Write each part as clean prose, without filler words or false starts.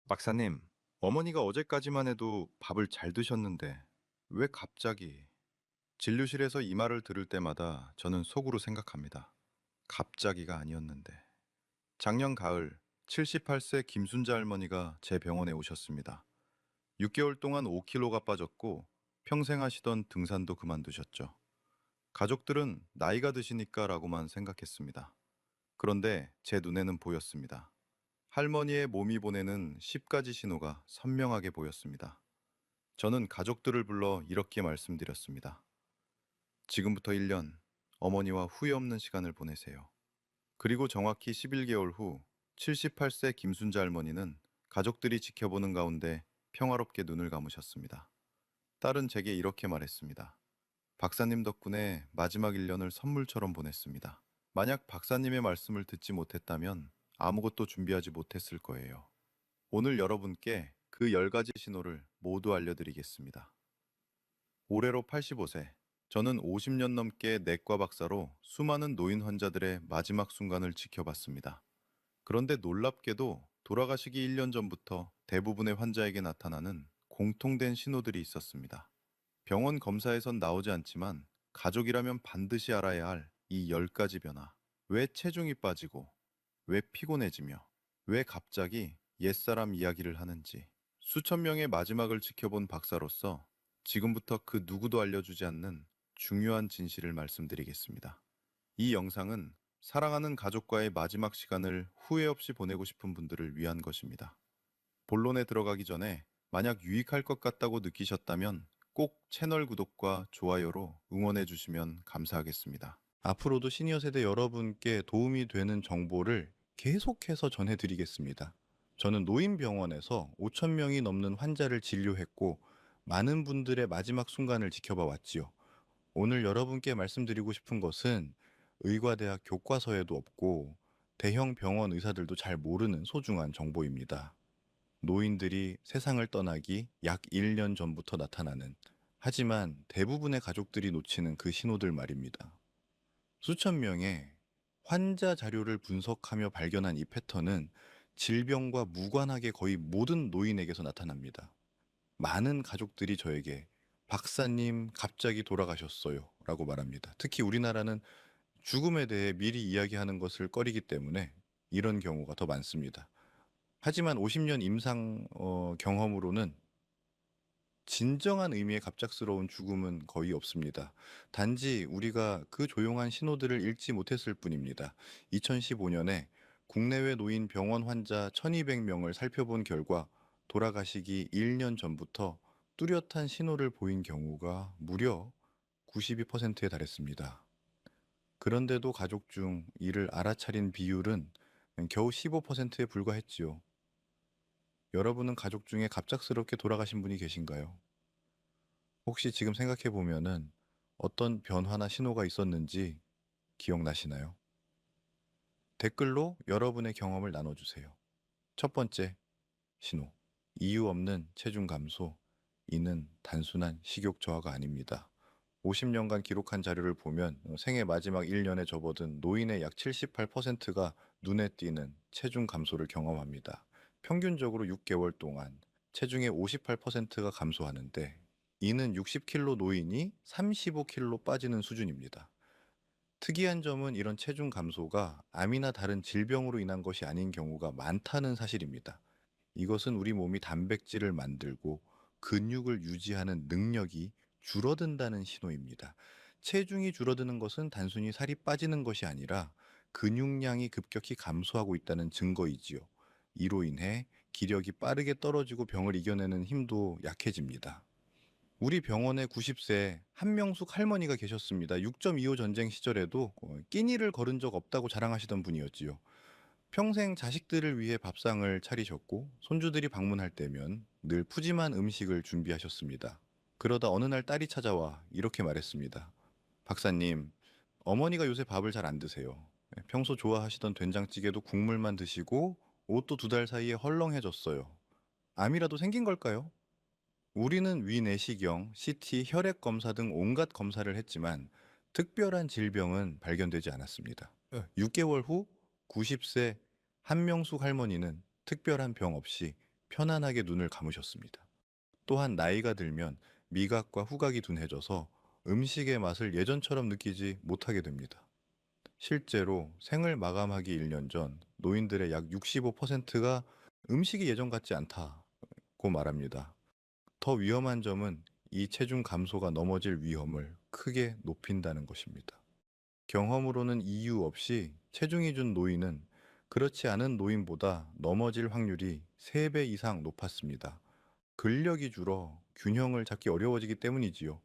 박사님, 어머니가 어제까지만 해도 밥을 잘 드셨는데 왜 갑자기? 진료실에서 이 말을 들을 때마다 저는 속으로 생각합니다. 갑자기가 아니었는데. 작년 가을 78세 김순자 할머니가 제 병원에 오셨습니다. 6개월 동안 5kg가 빠졌고 평생 하시던 등산도 그만두셨죠. 가족들은 나이가 드시니까라고만 생각했습니다. 그런데 제 눈에는 보였습니다. 할머니의 몸이 보내는 10가지 신호가 선명하게 보였습니다. 저는 가족들을 불러 이렇게 말씀드렸습니다. 지금부터 1년, 어머니와 후회 없는 시간을 보내세요. 그리고 정확히 11개월 후 78세 김순자 할머니는 가족들이 지켜보는 가운데 평화롭게 눈을 감으셨습니다. 딸은 제게 이렇게 말했습니다. 박사님 덕분에 마지막 1년을 선물처럼 보냈습니다. 만약 박사님의 말씀을 듣지 못했다면 아무것도 준비하지 못했을 거예요. 오늘 여러분께 그 10가지 신호를 모두 알려드리겠습니다. 올해로 85세. 저는 50년 넘게 내과 박사로 수많은 노인 환자들의 마지막 순간을 지켜봤습니다. 그런데 놀랍게도 돌아가시기 1년 전부터 대부분의 환자에게 나타나는 공통된 신호들이 있었습니다. 병원 검사에선 나오지 않지만 가족이라면 반드시 알아야 할 이 10가지 변화. 왜 체중이 빠지고, 왜 피곤해지며, 왜 갑자기 옛사람 이야기를 하는지. 수천 명의 마지막을 지켜본 박사로서 지금부터 그 누구도 알려주지 않는 중요한 진실을 말씀드리겠습니다. 이 영상은 사랑하는 가족과의 마지막 시간을 후회 없이 보내고 싶은 분들을 위한 것입니다. 본론에 들어가기 전에 만약 유익할 것 같다고 느끼셨다면 꼭 채널 구독과 좋아요로 응원해 주시면 감사하겠습니다. 앞으로도 시니어 세대 여러분께 도움이 되는 정보를 계속해서 전해드리겠습니다. 저는 노인병원에서 5천 명이 넘는 환자를 진료했고 많은 분들의 마지막 순간을 지켜봐 왔지요. 오늘 여러분께 말씀드리고 싶은 것은 의과대학 교과서에도 없고 대형 병원 의사들도 잘 모르는 소중한 정보입니다. 노인들이 세상을 떠나기 약 1년 전부터 나타나는, 하지만 대부분의 가족들이 놓치는 그 신호들 말입니다. 수천 명의 환자 자료를 분석하며 발견한 이 패턴은 질병과 무관하게 거의 모든 노인에게서 나타납니다. 많은 가족들이 저에게 박사님 갑자기 돌아가셨어요 라고 말합니다. 특히 우리나라는 죽음에 대해 미리 이야기하는 것을 꺼리기 때문에 이런 경우가 더 많습니다. 하지만 50년 임상 경험으로는 진정한 의미의 갑작스러운 죽음은 거의 없습니다. 단지 우리가 그 조용한 신호들을 읽지 못했을 뿐입니다. 2015년에 국내외 노인 병원 환자 1200명을 살펴본 결과 돌아가시기 1년 전부터 뚜렷한 신호를 보인 경우가 무려 92%에 달했습니다. 그런데도 가족 중 이를 알아차린 비율은 겨우 15%에 불과했지요. 여러분은 가족 중에 갑작스럽게 돌아가신 분이 계신가요? 혹시 지금 생각해 보면은 어떤 변화나 신호가 있었는지 기억나시나요? 댓글로 여러분의 경험을 나눠주세요. 첫 번째 신호. 이유 없는 체중 감소. 이는 단순한 식욕 저하가 아닙니다. 50년간 기록한 자료를 보면 생애 마지막 1년에 접어든 노인의 약 78%가 눈에 띄는 체중 감소를 경험합니다. 평균적으로 6개월 동안 체중의 58%가 감소하는데 이는 60kg 노인이 35kg 빠지는 수준입니다. 특이한 점은 이런 체중 감소가 암이나 다른 질병으로 인한 것이 아닌 경우가 많다는 사실입니다. 이것은 우리 몸이 단백질을 만들고 근육을 유지하는 능력이 줄어든다는 신호입니다. 체중이 줄어드는 것은 단순히 살이 빠지는 것이 아니라 근육량이 급격히 감소하고 있다는 증거이지요. 이로 인해 기력이 빠르게 떨어지고 병을 이겨내는 힘도 약해집니다. 우리 병원에 90세 한명숙 할머니가 계셨습니다. 6.25 전쟁 시절에도 끼니를 거른 적 없다고 자랑하시던 분이었지요. 평생 자식들을 위해 밥상을 차리셨고 손주들이 방문할 때면 늘 푸짐한 음식을 준비하셨습니다. 그러다 어느 날 딸이 찾아와 이렇게 말했습니다. 박사님, 어머니가 요새 밥을 잘 안 드세요. 평소 좋아하시던 된장찌개도 국물만 드시고 옷도 2달 사이에 헐렁해졌어요. 암이라도 생긴 걸까요? 우리는 위내시경, CT, 혈액 검사 등 온갖 검사를 했지만 특별한 질병은 발견되지 않았습니다. 6개월 후 90세 한명숙 할머니는 특별한 병 없이 편안하게 눈을 감으셨습니다. 또한 나이가 들면 미각과 후각이 둔해져서 음식의 맛을 예전처럼 느끼지 못하게 됩니다. 실제로 생을 마감하기 1년 전 노인들의 약 65%가 음식이 예전 같지 않다고 말합니다. 더 위험한 점은 이 체중 감소가 넘어질 위험을 크게 높인다는 것입니다. 경험으로는 이유 없이 체중이 준 노인은 그렇지 않은 노인보다 넘어질 확률이 3배 이상 높았습니다. 근력이 줄어 균형을 잡기 어려워지기 때문이지요.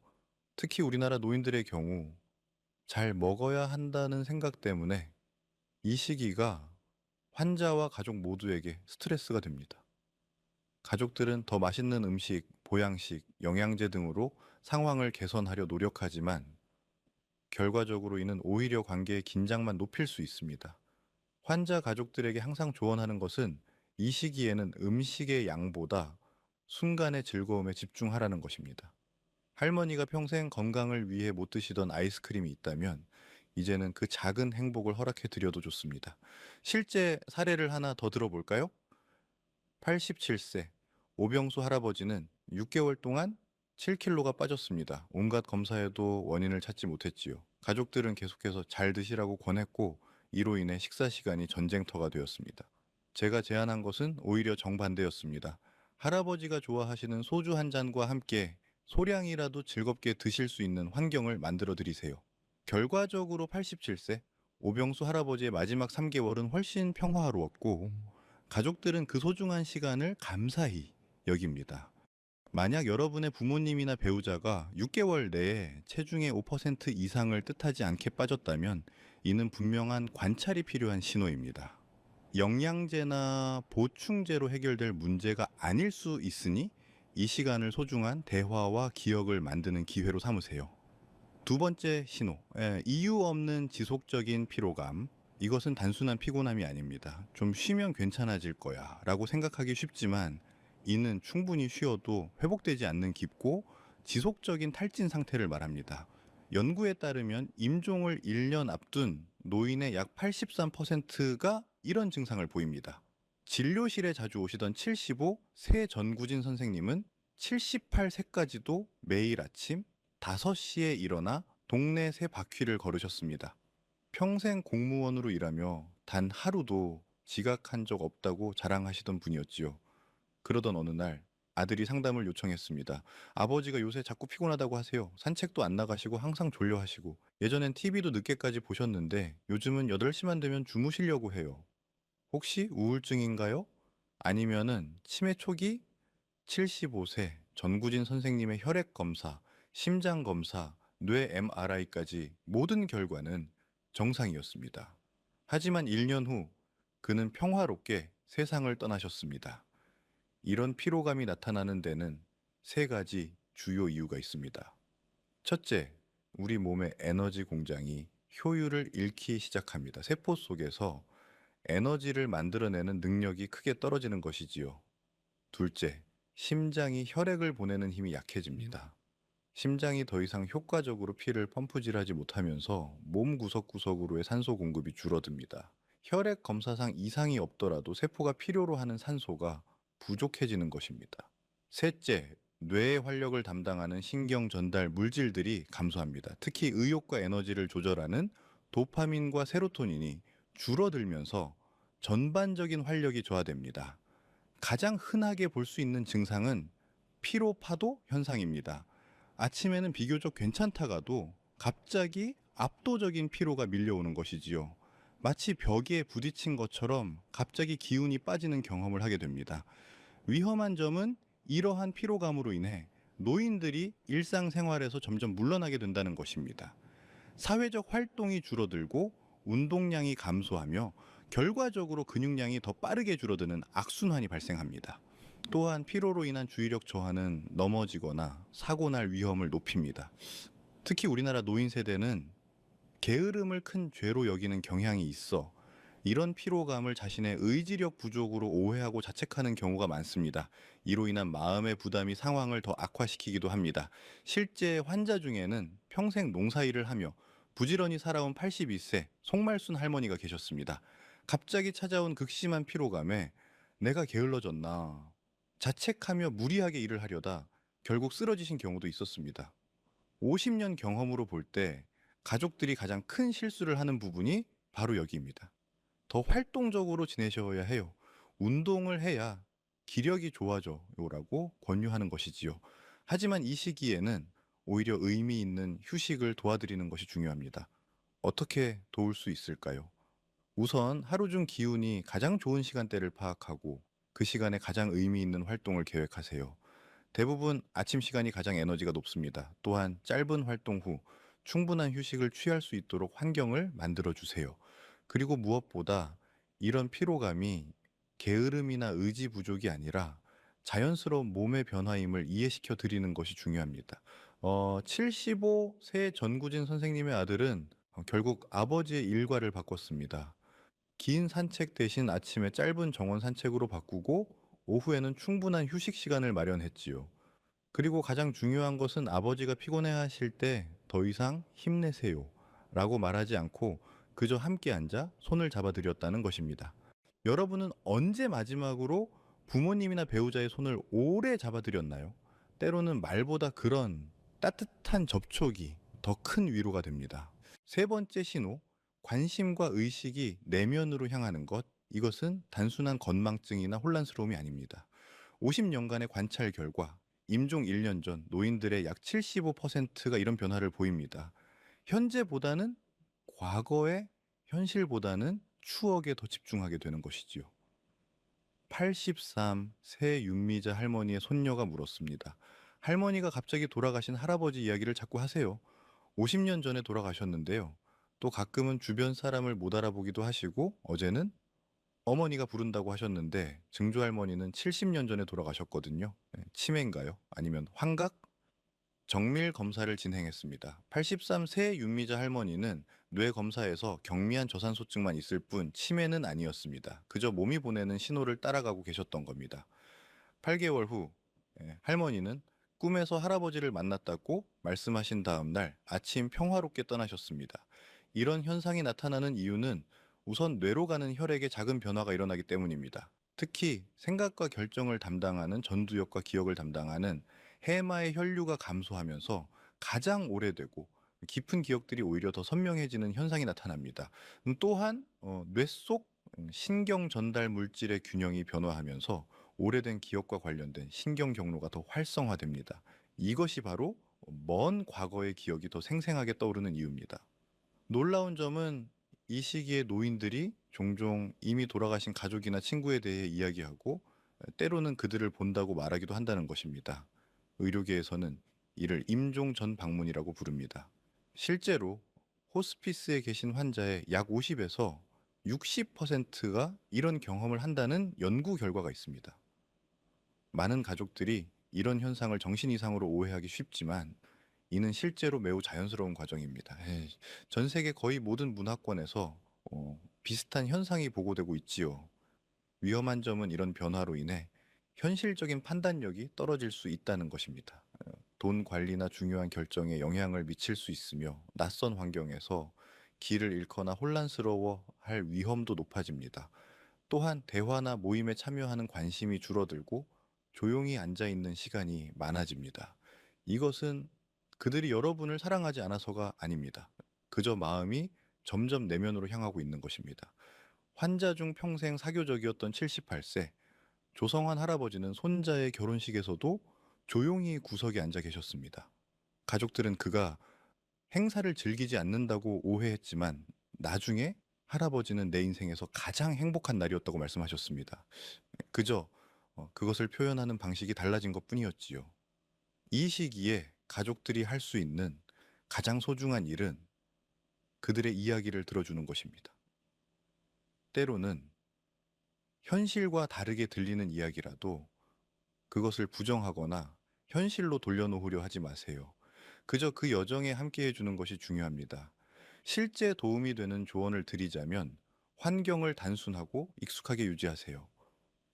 특히 우리나라 노인들의 경우 잘 먹어야 한다는 생각 때문에 이 시기가 환자와 가족 모두에게 스트레스가 됩니다. 가족들은 더 맛있는 음식, 보양식, 영양제 등으로 상황을 개선하려 노력하지만 결과적으로 이는 오히려 관계의 긴장만 높일 수 있습니다. 환자 가족들에게 항상 조언하는 것은 이 시기에는 음식의 양보다 순간의 즐거움에 집중하라는 것입니다. 할머니가 평생 건강을 위해 못 드시던 아이스크림이 있다면 이제는 그 작은 행복을 허락해 드려도 좋습니다. 실제 사례를 하나 더 들어볼까요? 87세 오병수 할아버지는 6개월 동안 7kg가 빠졌습니다. 온갖 검사에도 원인을 찾지 못했지요. 가족들은 계속해서 잘 드시라고 권했고 이로 인해 식사 시간이 전쟁터가 되었습니다. 제가 제안한 것은 오히려 정반대였습니다. 할아버지가 좋아하시는 소주 한 잔과 함께 소량이라도 즐겁게 드실 수 있는 환경을 만들어 드리세요. 결과적으로 87세 오병수 할아버지의 마지막 3개월은 훨씬 평화로웠고 가족들은 그 소중한 시간을 감사히 여깁니다. 만약 여러분의 부모님이나 배우자가 6개월 내에 체중의 5% 이상을 뜻하지 않게 빠졌다면 이는 분명한 관찰이 필요한 신호입니다. 영양제나 보충제로 해결될 문제가 아닐 수 있으니 이 시간을 소중한 대화와 기억을 만드는 기회로 삼으세요. 두 번째 신호, 이유 없는 지속적인 피로감. 이것은 단순한 피곤함이 아닙니다. 좀 쉬면 괜찮아질 거야 라고 생각하기 쉽지만 이는 충분히 쉬어도 회복되지 않는 깊고 지속적인 탈진 상태를 말합니다. 연구에 따르면 임종을 1년 앞둔 노인의 약 83%가 이런 증상을 보입니다. 진료실에 자주 오시던 75 새 전구진 선생님은 78세까지도 매일 아침 5시에 일어나 동네 새 바퀴를 걸으셨습니다. 평생 공무원으로 일하며 단 하루도 지각한 적 없다고 자랑하시던 분이었지요. 그러던 어느 날 아들이 상담을 요청했습니다. 아버지가 요새 자꾸 피곤하다고 하세요. 산책도 안 나가시고 항상 졸려 하시고 예전엔 TV도 늦게까지 보셨는데 요즘은 8시만 되면 주무시려고 해요. 혹시 우울증인가요? 아니면은 치매 초기? 75세 전구진 선생님의 혈액 검사, 심장 검사, 뇌 MRI까지 모든 결과는 정상이었습니다. 하지만 1년 후 그는 평화롭게 세상을 떠나셨습니다. 이런 피로감이 나타나는 데는 세 가지 주요 이유가 있습니다. 첫째, 우리 몸의 에너지 공장이 효율을 잃기 시작합니다. 세포 속에서 에너지를 만들어내는 능력이 크게 떨어지는 것이지요. 둘째, 심장이 혈액을 보내는 힘이 약해집니다. 심장이 더 이상 효과적으로 피를 펌프질하지 못하면서 몸 구석구석으로의 산소 공급이 줄어듭니다. 혈액 검사상 이상이 없더라도 세포가 필요로 하는 산소가 부족해지는 것입니다. 셋째, 뇌의 활력을 담당하는 신경 전달 물질들이 감소합니다. 특히 의욕과 에너지를 조절하는 도파민과 세로토닌이 줄어들면서 전반적인 활력이 저하됩니다. 가장 흔하게 볼 수 있는 증상은 피로파도 현상입니다. 아침에는 비교적 괜찮다가도 갑자기 압도적인 피로가 밀려오는 것이지요. 마치 벽에 부딪힌 것처럼 갑자기 기운이 빠지는 경험을 하게 됩니다. 위험한 점은 이러한 피로감으로 인해 노인들이 일상생활에서 점점 물러나게 된다는 것입니다. 사회적 활동이 줄어들고 운동량이 감소하며 결과적으로 근육량이 더 빠르게 줄어드는 악순환이 발생합니다. 또한 피로로 인한 주의력 저하는 넘어지거나 사고 날 위험을 높입니다. 특히 우리나라 노인 세대는 게으름을 큰 죄로 여기는 경향이 있어 이런 피로감을 자신의 의지력 부족으로 오해하고 자책하는 경우가 많습니다. 이로 인한 마음의 부담이 상황을 더 악화시키기도 합니다. 실제 환자 중에는 평생 농사일을 하며 부지런히 살아온 82세 송말순 할머니가 계셨습니다. 갑자기 찾아온 극심한 피로감에 내가 게을러졌나? 자책하며 무리하게 일을 하려다 결국 쓰러지신 경우도 있었습니다. 50년 경험으로 볼 때 가족들이 가장 큰 실수를 하는 부분이 바로 여기입니다. 더 활동적으로 지내셔야 해요. 운동을 해야 기력이 좋아져요라고 권유하는 것이지요. 하지만 이 시기에는 오히려 의미 있는 휴식을 도와드리는 것이 중요합니다. 어떻게 도울 수 있을까요? 우선 하루 중 기운이 가장 좋은 시간대를 파악하고 그 시간에 가장 의미 있는 활동을 계획하세요. 대부분 아침 시간이 가장 에너지가 높습니다. 또한 짧은 활동 후 충분한 휴식을 취할 수 있도록 환경을 만들어 주세요. 그리고 무엇보다 이런 피로감이 게으름이나 의지 부족이 아니라 자연스러운 몸의 변화임을 이해시켜 드리는 것이 중요합니다. 75세 전구진 선생님의 아들은 결국 아버지의 일과를 바꿨습니다. 긴 산책 대신 아침에 짧은 정원 산책으로 바꾸고 오후에는 충분한 휴식 시간을 마련했지요. 그리고 가장 중요한 것은 아버지가 피곤해 하실 때 더 이상 힘내세요 라고 말하지 않고 그저 함께 앉아 손을 잡아드렸다는 것입니다. 여러분은 언제 마지막으로 부모님이나 배우자의 손을 오래 잡아드렸나요? 때로는 말보다 그런 따뜻한 접촉이 더 큰 위로가 됩니다. 세 번째 신호, 관심과 의식이 내면으로 향하는 것. 이것은 단순한 건망증이나 혼란스러움이 아닙니다. 50년간의 관찰 결과 임종 1년 전 노인들의 약 75%가 이런 변화를 보입니다. 현재보다는 과거에, 현실보다는 추억에 더 집중하게 되는 것이지요. 83세 윤미자 할머니의 손녀가 물었습니다. 할머니가 갑자기 돌아가신 할아버지 이야기를 자꾸 하세요. 50년 전에 돌아가셨는데요. 또 가끔은 주변 사람을 못 알아보기도 하시고 어제는 어머니가 부른다고 하셨는데 증조 할머니는 70년 전에 돌아가셨거든요. 치매인가요? 아니면 환각? 정밀 검사를 진행했습니다. 83세 윤미자 할머니는 뇌 검사에서 경미한 저산소증만 있을 뿐 치매는 아니었습니다. 그저 몸이 보내는 신호를 따라가고 계셨던 겁니다. 8개월 후 할머니는 꿈에서 할아버지를 만났다고 말씀하신 다음 날 아침 평화롭게 떠나셨습니다. 이런 현상이 나타나는 이유는 우선 뇌로 가는 혈액에 작은 변화가 일어나기 때문입니다. 특히 생각과 결정을 담당하는 전두엽과 기억을 담당하는 해마의 혈류가 감소하면서 가장 오래되고 깊은 기억들이 오히려 더 선명해지는 현상이 나타납니다. 또한 뇌속 신경 전달 물질의 균형이 변화하면서 오래된 기억과 관련된 신경 경로가 더 활성화됩니다. 이것이 바로 먼 과거의 기억이 더 생생하게 떠오르는 이유입니다. 놀라운 점은 이 시기에 노인들이 종종 이미 돌아가신 가족이나 친구에 대해 이야기하고 때로는 그들을 본다고 말하기도 한다는 것입니다. 의료계에서는 이를 임종 전 방문이라고 부릅니다. 실제로 호스피스에 계신 환자의 약 50에서 60%가 이런 경험을 한다는 연구 결과가 있습니다. 많은 가족들이 이런 현상을 정신 이상으로 오해하기 쉽지만 이는 실제로 매우 자연스러운 과정입니다. 전 세계 거의 모든 문화권에서 비슷한 현상이 보고되고 있지요. 위험한 점은 이런 변화로 인해 현실적인 판단력이 떨어질 수 있다는 것입니다. 돈 관리나 중요한 결정에 영향을 미칠 수 있으며 낯선 환경에서 길을 잃거나 혼란스러워 할 위험도 높아집니다. 또한 대화나 모임에 참여하는 관심이 줄어들고 조용히 앉아 있는 시간이 많아집니다. 이것은 그들이 여러분을 사랑하지 않아서가 아닙니다. 그저 마음이 점점 내면으로 향하고 있는 것입니다. 환자 중 평생 사교적이었던 78세 조성환 할아버지는 손자의 결혼식에서도 조용히 구석에 앉아 계셨습니다. 가족들은 그가 행사를 즐기지 않는다고 오해했지만 나중에 할아버지는 내 인생에서 가장 행복한 날이었다고 말씀하셨습니다. 그저 그것을 표현하는 방식이 달라진 것뿐이었지요. 이 시기에 가족들이 할 수 있는 가장 소중한 일은 그들의 이야기를 들어주는 것입니다. 때로는 현실과 다르게 들리는 이야기라도 그것을 부정하거나 현실로 돌려놓으려 하지 마세요. 그저 그 여정에 함께 해주는 것이 중요합니다. 실제 도움이 되는 조언을 드리자면 환경을 단순하고 익숙하게 유지하세요.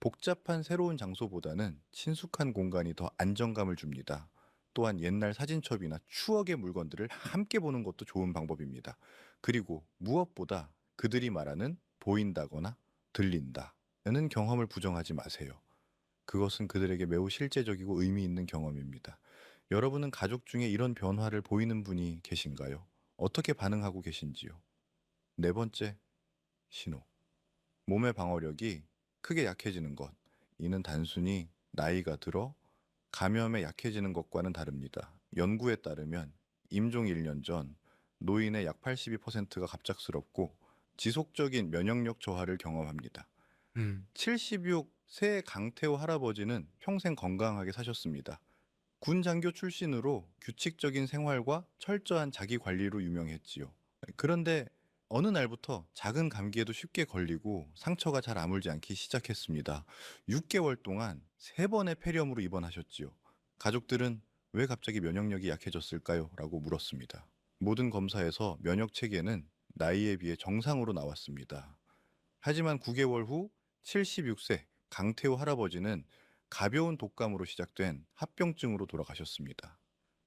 복잡한 새로운 장소보다는 친숙한 공간이 더 안정감을 줍니다. 또한 옛날 사진첩이나 추억의 물건들을 함께 보는 것도 좋은 방법입니다. 그리고 무엇보다 그들이 말하는 보인다거나 들린다는 경험을 부정하지 마세요. 그것은 그들에게 매우 실제적이고 의미 있는 경험입니다. 여러분은 가족 중에 이런 변화를 보이는 분이 계신가요? 어떻게 반응하고 계신지요? 네 번째, 신호. 몸의 방어력이 크게 약해지는 것. 이는 단순히 나이가 들어 감염에 약해지는 것과는 다릅니다. 연구에 따르면 임종 1년 전 노인의 약 82%가 갑작스럽고 지속적인 면역력 저하를 경험합니다. 76세 강태호 할아버지는 평생 건강하게 사셨습니다. 군 장교 출신으로 규칙적인 생활과 철저한 자기 관리로 유명했지요. 그런데 어느 날부터 작은 감기에도 쉽게 걸리고 상처가 잘 아물지 않기 시작했습니다. 6개월 동안 3번의 폐렴으로 입원하셨지요. 가족들은 왜 갑자기 면역력이 약해졌을까요? 라고 물었습니다. 모든 검사에서 면역 체계는 나이에 비해 정상으로 나왔습니다. 하지만 9개월 후 76세 강태호 할아버지는 가벼운 독감으로 시작된 합병증으로 돌아가셨습니다.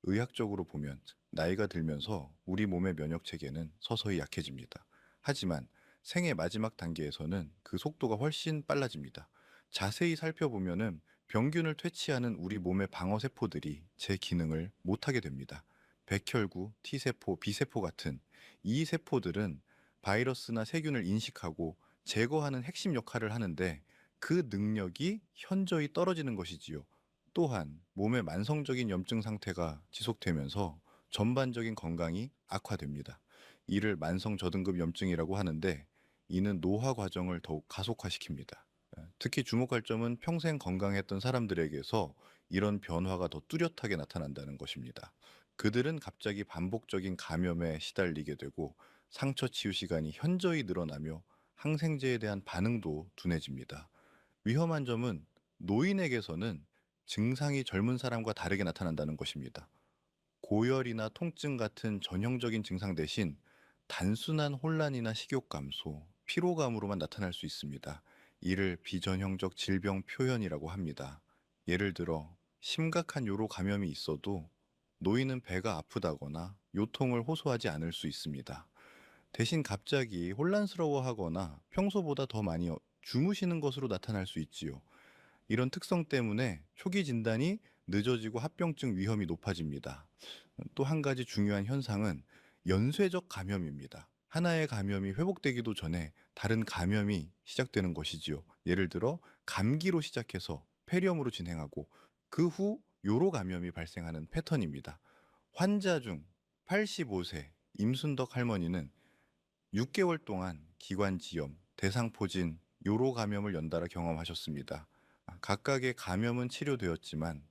의학적으로 보면 나이가 들면서 우리 몸의 면역 체계는 서서히 약해집니다. 하지만 생의 마지막 단계에서는 그 속도가 훨씬 빨라집니다. 자세히 살펴보면은 병균을 퇴치하는 우리 몸의 방어 세포들이 제 기능을 못하게 됩니다. 백혈구, T세포, B세포 같은 이 세포들은 바이러스나 세균을 인식하고 제거하는 핵심 역할을 하는데 그 능력이 현저히 떨어지는 것이지요. 또한 몸의 만성적인 염증 상태가 지속되면서 전반적인 건강이 악화됩니다. 이를 만성 저등급 염증이라고 하는데 이는 노화 과정을 더욱 가속화시킵니다. 특히 주목할 점은 평생 건강했던 사람들에게서 이런 변화가 더 뚜렷하게 나타난다는 것입니다. 그들은 갑자기 반복적인 감염에 시달리게 되고 상처 치유 시간이 현저히 늘어나며 항생제에 대한 반응도 둔해집니다. 위험한 점은 노인에게서는 증상이 젊은 사람과 다르게 나타난다는 것입니다. 고열이나 통증 같은 전형적인 증상 대신 단순한 혼란이나 식욕 감소, 피로감으로만 나타날 수 있습니다. 이를 비전형적 질병 표현이라고 합니다. 예를 들어 심각한 요로 감염이 있어도 노인은 배가 아프다거나 요통을 호소하지 않을 수 있습니다. 대신 갑자기 혼란스러워하거나 평소보다 더 많이 주무시는 것으로 나타날 수 있지요. 이런 특성 때문에 초기 진단이 늦어지고 합병증 위험이 높아집니다. 또 한 가지 중요한 현상은 연쇄적 감염입니다. 하나의 감염이 회복되기도 전에 다른 감염이 시작되는 것이지요. 예를 들어 감기로 시작해서 폐렴으로 진행하고 그 후 요로 감염이 발생하는 패턴입니다. 환자 중 85세 임순덕 할머니는 6개월 동안 기관지염, 대상포진, 요로 감염을 연달아 경험하셨습니다. 각각의 감염은 치료되었지만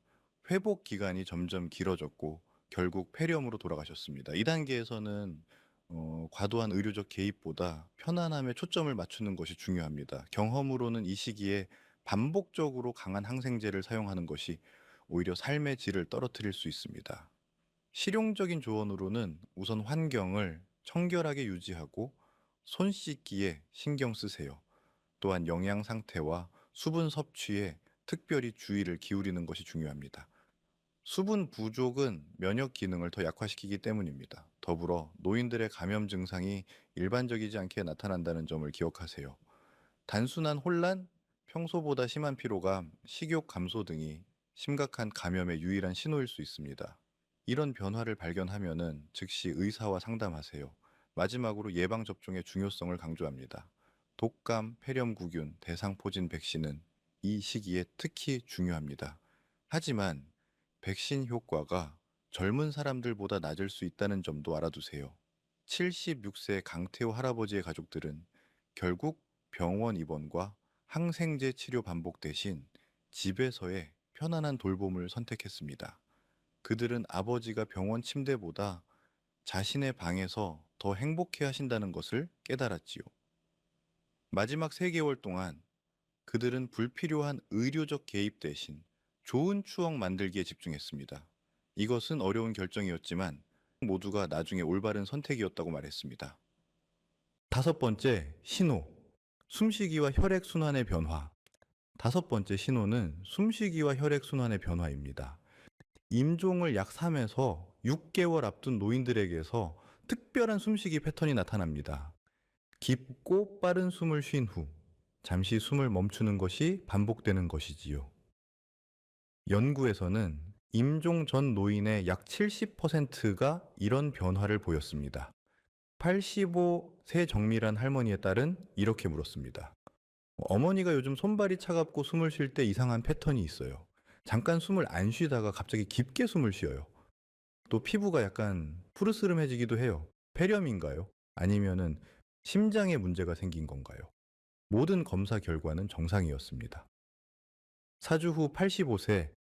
회복 기간이 점점 길어졌고 결국 폐렴으로 돌아가셨습니다. 이 단계에서는 과도한 의료적 개입보다 편안함에 초점을 맞추는 것이 중요합니다. 경험으로는 이 시기에 반복적으로 강한 항생제를 사용하는 것이 오히려 삶의 질을 떨어뜨릴 수 있습니다. 실용적인 조언으로는 우선 환경을 청결하게 유지하고 손 씻기에 신경 쓰세요. 또한 영양 상태와 수분 섭취에 특별히 주의를 기울이는 것이 중요합니다. 수분 부족은 면역 기능을 더 약화시키기 때문입니다. 더불어 노인들의 감염 증상이 일반적이지 않게 나타난다는 점을 기억하세요. 단순한 혼란, 평소보다 심한 피로감, 식욕 감소 등이 심각한 감염의 유일한 신호일 수 있습니다. 이런 변화를 발견하면은 즉시 의사와 상담하세요. 마지막으로 예방접종의 중요성을 강조합니다. 독감, 폐렴구균, 대상포진 백신은 이 시기에 특히 중요합니다. 하지만 백신 효과가 젊은 사람들보다 낮을 수 있다는 점도 알아두세요. 76세 강태호 할아버지의 가족들은 결국 병원 입원과 항생제 치료 반복 대신 집에서의 편안한 돌봄을 선택했습니다. 그들은 아버지가 병원 침대보다 자신의 방에서 더 행복해 하신다는 것을 깨달았지요. 마지막 3개월 동안 그들은 불필요한 의료적 개입 대신 좋은 추억 만들기에 집중했습니다. 이것은 어려운 결정이었지만 모두가 나중에 올바른 선택이었다고 말했습니다. 다섯 번째, 신호. 숨쉬기와 혈액순환의 변화. 다섯 번째 신호는 숨쉬기와 혈액순환의 변화입니다. 임종을 약 3에서 6개월 앞둔 노인들에게서 특별한 숨쉬기 패턴이 나타납니다. 깊고 빠른 숨을 쉰 후 잠시 숨을 멈추는 것이 반복되는 것이지요. 연구에서는 임종 전 노인의 약 70%가 이런 변화를 보였습니다. 85세 정밀한 할머니의 딸은 이렇게 물었습니다. 어머니가 요즘 손발이 차갑고 숨을 쉴 때 이상한 패턴이 있어요. 잠깐 숨을 안 쉬다가 갑자기 깊게 숨을 쉬어요. 또 피부가 약간 푸르스름해지기도 해요. 폐렴인가요? 아니면은 심장에 문제가 생긴 건가요? 모든 검사 결과는 정상이었습니다. 사주 후 85세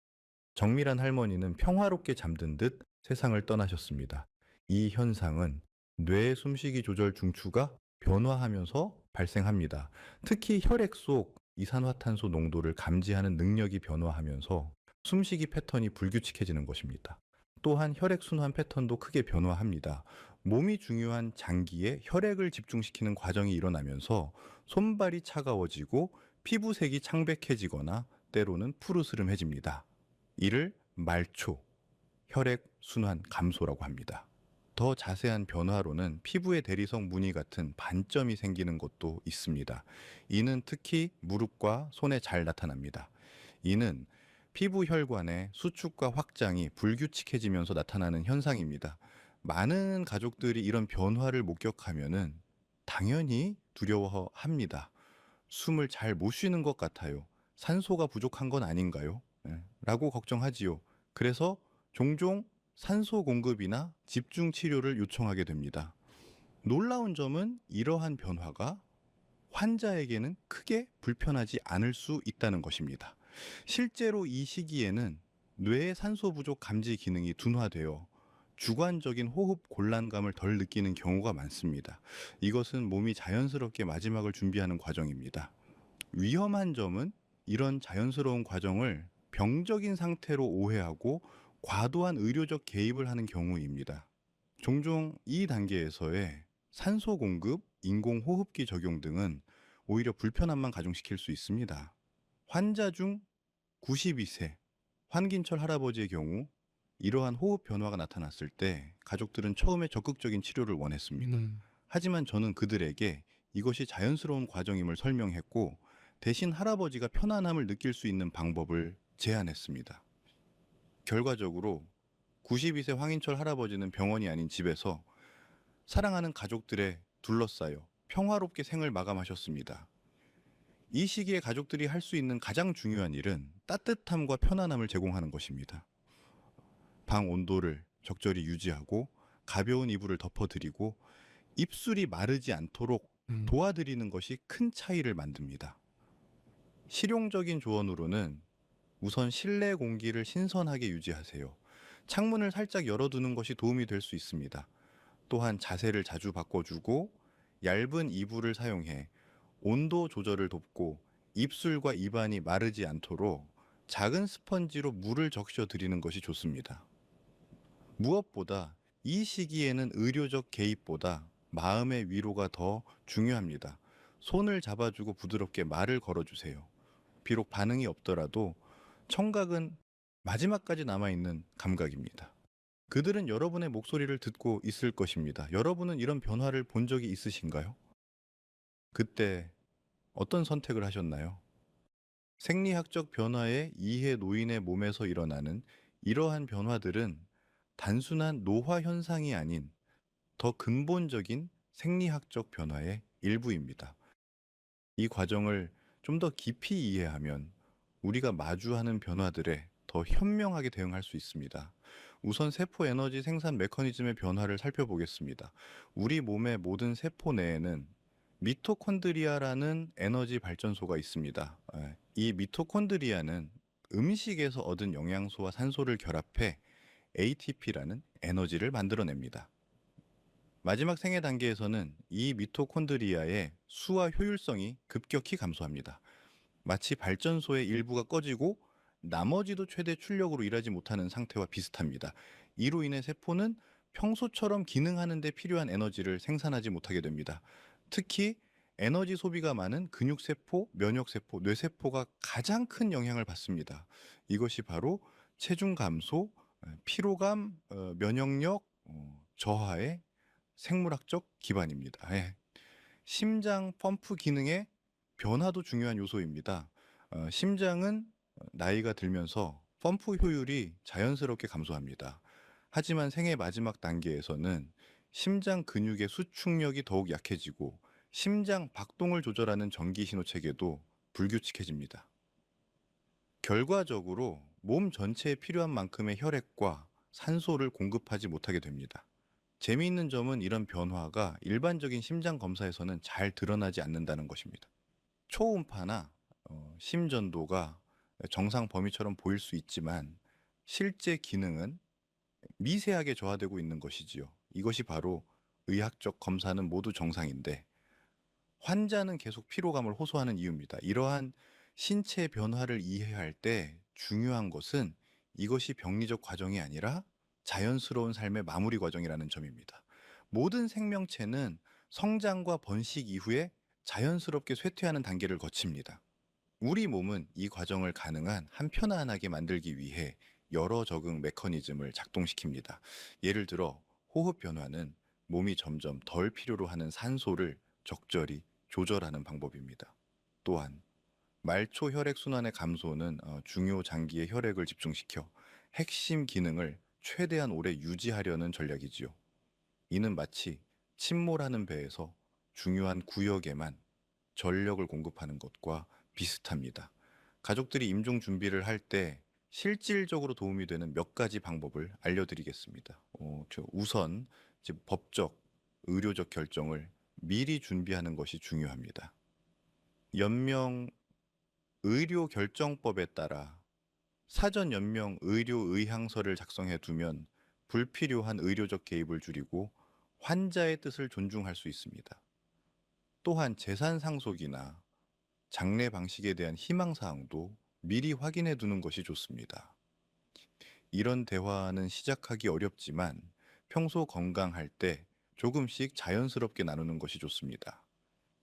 정밀한 할머니는 평화롭게 잠든 듯 세상을 떠나셨습니다. 이 현상은 뇌 숨쉬기 조절 중추가 변화하면서 발생합니다. 특히 혈액 속 이산화탄소 농도를 감지하는 능력이 변화하면서 숨쉬기 패턴이 불규칙해지는 것입니다. 또한 혈액 순환 패턴도 크게 변화합니다. 몸이 중요한 장기에 혈액을 집중시키는 과정이 일어나면서 손발이 차가워지고 피부색이 창백해지거나 때로는 푸르스름해집니다. 이를 말초, 혈액 순환 감소라고 합니다. 더 자세한 변화로는 피부에 대리석 무늬 같은 반점이 생기는 것도 있습니다. 이는 특히 무릎과 손에 잘 나타납니다. 이는 피부 혈관의 수축과 확장이 불규칙해지면서 나타나는 현상입니다. 많은 가족들이 이런 변화를 목격하면은 당연히 두려워합니다. 숨을 잘 못 쉬는 것 같아요. 산소가 부족한 건 아닌가요? 라고 걱정하지요. 그래서 종종 산소 공급이나 집중 치료를 요청하게 됩니다. 놀라운 점은 이러한 변화가 환자에게는 크게 불편하지 않을 수 있다는 것입니다. 실제로 이 시기에는 뇌의 산소 부족 감지 기능이 둔화되어 주관적인 호흡 곤란감을 덜 느끼는 경우가 많습니다. 이것은 몸이 자연스럽게 마지막을 준비하는 과정입니다. 위험한 점은 이런 자연스러운 과정을 병적인 상태로 오해하고 과도한 의료적 개입을 하는 경우입니다. 종종 이 단계에서의 산소 공급, 인공호흡기 적용 등은 오히려 불편함만 가중시킬 수 있습니다. 환자 중 92세 환긴철 할아버지의 경우 이러한 호흡 변화가 나타났을 때 가족들은 처음에 적극적인 치료를 원했습니다. 하지만 저는 그들에게 이것이 자연스러운 과정임을 설명했고 대신 할아버지가 편안함을 느낄 수 있는 방법을 제안했습니다. 결과적으로 92세 황인철 할아버지는 병원이 아닌 집에서 사랑하는 가족들에 둘러싸여 평화롭게 생을 마감하셨습니다. 이 시기에 가족들이 할 수 있는 가장 중요한 일은 따뜻함과 편안함을 제공하는 것입니다. 방 온도를 적절히 유지하고 가벼운 이불을 덮어드리고 입술이 마르지 않도록 도와드리는 것이 큰 차이를 만듭니다. 실용적인 조언으로는 우선 실내 공기를 신선하게 유지하세요. 창문을 살짝 열어두는 것이 도움이 될 수 있습니다. 또한 자세를 자주 바꿔주고 얇은 이불을 사용해 온도 조절을 돕고 입술과 입안이 마르지 않도록 작은 스펀지로 물을 적셔 드리는 것이 좋습니다. 무엇보다 이 시기에는 의료적 개입보다 마음의 위로가 더 중요합니다. 손을 잡아주고 부드럽게 말을 걸어주세요. 비록 반응이 없더라도 청각은 마지막까지 남아있는 감각입니다. 그들은 여러분의 목소리를 듣고 있을 것입니다. 여러분은 이런 변화를 본 적이 있으신가요? 그때 어떤 선택을 하셨나요? 생리학적 변화에 이해 노인의 몸에서 일어나는 이러한 변화들은 단순한 노화 현상이 아닌 더 근본적인 생리학적 변화의 일부입니다. 이 과정을 좀 더 깊이 이해하면 우리가 마주하는 변화들에 더 현명하게 대응할 수 있습니다. 우선 세포 에너지 생산 메커니즘의 변화를 살펴보겠습니다. 우리 몸의 모든 세포 내에는 미토콘드리아라는 에너지 발전소가 있습니다. 이 미토콘드리아는 음식에서 얻은 영양소와 산소를 결합해 ATP라는 에너지를 만들어냅니다. 마지막 생애 단계에서는 이 미토콘드리아의 수와 효율성이 급격히 감소합니다. 마치 발전소의 일부가 꺼지고 나머지도 최대 출력으로 일하지 못하는 상태와 비슷합니다. 이로 인해 세포는 평소처럼 기능하는 데 필요한 에너지를 생산하지 못하게 됩니다. 특히 에너지 소비가 많은 근육세포, 면역세포, 뇌세포가 가장 큰 영향을 받습니다. 이것이 바로 체중 감소, 피로감, 면역력 저하의 생물학적 기반입니다. 심장 펌프 기능의 변화도 중요한 요소입니다. 심장은 나이가 들면서 펌프 효율이 자연스럽게 감소합니다. 하지만 생애 마지막 단계에서는 심장 근육의 수축력이 더욱 약해지고 심장 박동을 조절하는 전기 신호 체계도 불규칙해집니다. 결과적으로 몸 전체에 필요한 만큼의 혈액과 산소를 공급하지 못하게 됩니다. 재미있는 점은 이런 변화가 일반적인 심장 검사에서는 잘 드러나지 않는다는 것입니다. 초음파나 심전도가 정상 범위처럼 보일 수 있지만 실제 기능은 미세하게 저하되고 있는 것이지요. 이것이 바로 의학적 검사는 모두 정상인데 환자는 계속 피로감을 호소하는 이유입니다. 이러한 신체 변화를 이해할 때 중요한 것은 이것이 병리적 과정이 아니라 자연스러운 삶의 마무리 과정이라는 점입니다. 모든 생명체는 성장과 번식 이후에 자연스럽게 쇠퇴하는 단계를 거칩니다. 우리 몸은 이 과정을 가능한 한편안하게 만들기 위해 여러 적응 메커니즘을 작동시킵니다. 예를 들어 호흡 변화는 몸이 점점 덜 필요로 하는 산소를 적절히 조절하는 방법입니다. 또한 말초 혈액 순환의 감소는 중요 장기의 혈액을 집중시켜 핵심 기능을 최대한 오래 유지하려는 전략이지요. 이는 마치 침몰하는 배에서 중요한 구역에만 전력을 공급하는 것과 비슷합니다. 가족들이 임종 준비를 할 때 실질적으로 도움이 되는 몇 가지 방법을 알려드리겠습니다. 우선 법적, 의료적 결정을 미리 준비하는 것이 중요합니다. 연명 의료 결정법에 따라 사전 연명 의료 의향서를 작성해 두면 불필요한 의료적 개입을 줄이고 환자의 뜻을 존중할 수 있습니다. 또한 재산 상속이나 장례 방식에 대한 희망 사항도 미리 확인해 두는 것이 좋습니다. 이런 대화는 시작하기 어렵지만 평소 건강할 때 조금씩 자연스럽게 나누는 것이 좋습니다.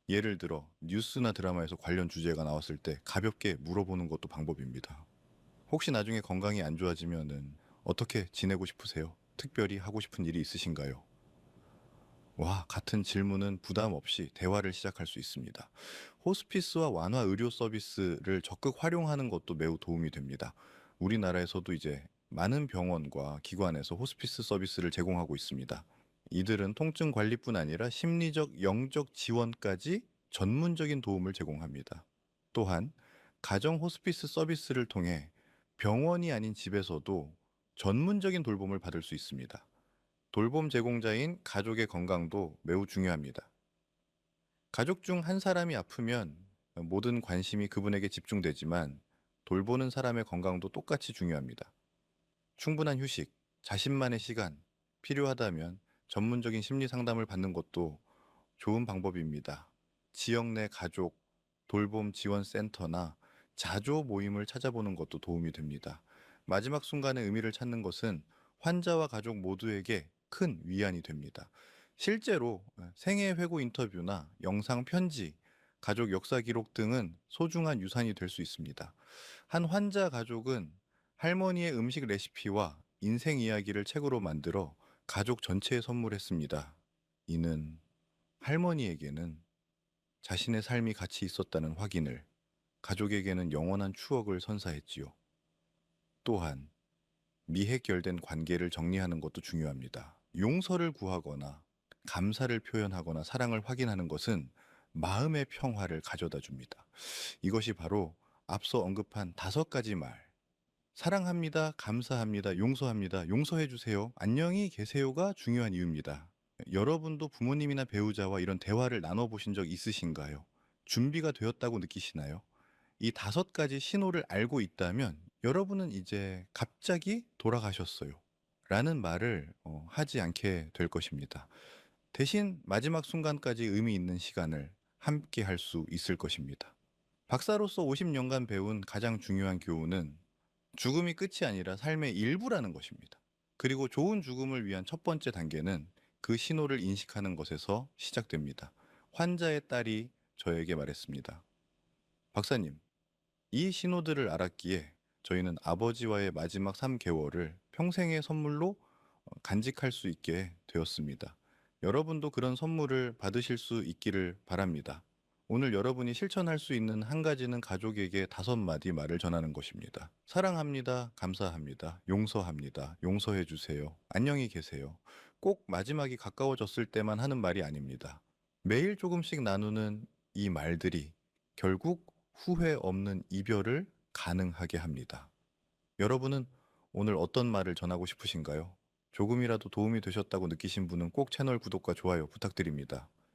예를 들어 뉴스나 드라마에서 관련 주제가 나왔을 때 가볍게 물어보는 것도 방법입니다. 혹시 나중에 건강이 안 좋아지면은 어떻게 지내고 싶으세요? 특별히 하고 싶은 일이 있으신가요? 와, 같은 질문은 부담 없이 대화를 시작할 수 있습니다. 호스피스와 완화 의료 서비스를 적극 활용하는 것도 매우 도움이 됩니다. 우리나라에서도 이제 많은 병원과 기관에서 호스피스 서비스를 제공하고 있습니다. 이들은 통증 관리뿐 아니라 심리적, 영적 지원까지 전문적인 도움을 제공합니다. 또한 가정 호스피스 서비스를 통해 병원이 아닌 집에서도 전문적인 돌봄을 받을 수 있습니다. 돌봄 제공자인 가족의 건강도 매우 중요합니다. 가족 중 한 사람이 아프면 모든 관심이 그분에게 집중되지만 돌보는 사람의 건강도 똑같이 중요합니다. 충분한 휴식, 자신만의 시간, 필요하다면 전문적인 심리 상담을 받는 것도 좋은 방법입니다. 지역 내 가족 돌봄 지원 센터나 자조 모임을 찾아보는 것도 도움이 됩니다. 마지막 순간의 의미를 찾는 것은 환자와 가족 모두에게 큰 위안이 됩니다. 실제로 생애 회고 인터뷰나 영상 편지, 가족 역사 기록 등은 소중한 유산이 될 수 있습니다. 한 환자 가족은 할머니의 음식 레시피와 인생 이야기를 책으로 만들어 가족 전체에 선물했습니다. 이는 할머니에게는 자신의 삶이 가치 있었다는 확인을, 가족에게는 영원한 추억을 선사했지요. 또한 미해결된 관계를 정리하는 것도 중요합니다. 용서를 구하거나 감사를 표현하거나 사랑을 확인하는 것은 마음의 평화를 가져다 줍니다. 이것이 바로 앞서 언급한 5가지 말, 사랑합니다, 감사합니다, 용서합니다, 용서해 주세요, 안녕히 계세요가 중요한 이유입니다. 여러분도 부모님이나 배우자와 이런 대화를 나눠보신 적 있으신가요? 준비가 되었다고 느끼시나요? 이 5가지 신호를 알고 있다면 여러분은 이제 갑자기 돌아가셨어요. 라는 말을 하지 않게 될 것입니다. 대신 마지막 순간까지 의미 있는 시간을 함께 할 수 있을 것입니다. 박사로서 50년간 배운 가장 중요한 교훈은 죽음이 끝이 아니라 삶의 일부라는 것입니다. 그리고 좋은 죽음을 위한 첫 번째 단계는 그 신호를 인식하는 것에서 시작됩니다. 환자의 딸이 저에게 말했습니다. 박사님, 이 신호들을 알았기에 저희는 아버지와의 마지막 3개월을 평생의 선물로 간직할 수 있게 되었습니다. 여러분도 그런 선물을 받으실 수 있기를 바랍니다. 오늘 여러분이 실천할 수 있는 한 가지는 가족에게 5마디 말을 전하는 것입니다. 사랑합니다. 감사합니다. 용서합니다. 용서해 주세요. 안녕히 계세요. 꼭 마지막이 가까워졌을 때만 하는 말이 아닙니다. 매일 조금씩 나누는 이 말들이 결국 후회 없는 이별을 가능하게 합니다. 여러분은 오늘 어떤 말을 전하고 싶으신가요? 조금이라도 도움이 되셨다고 느끼신 분은 꼭 채널 구독과 좋아요 부탁드립니다.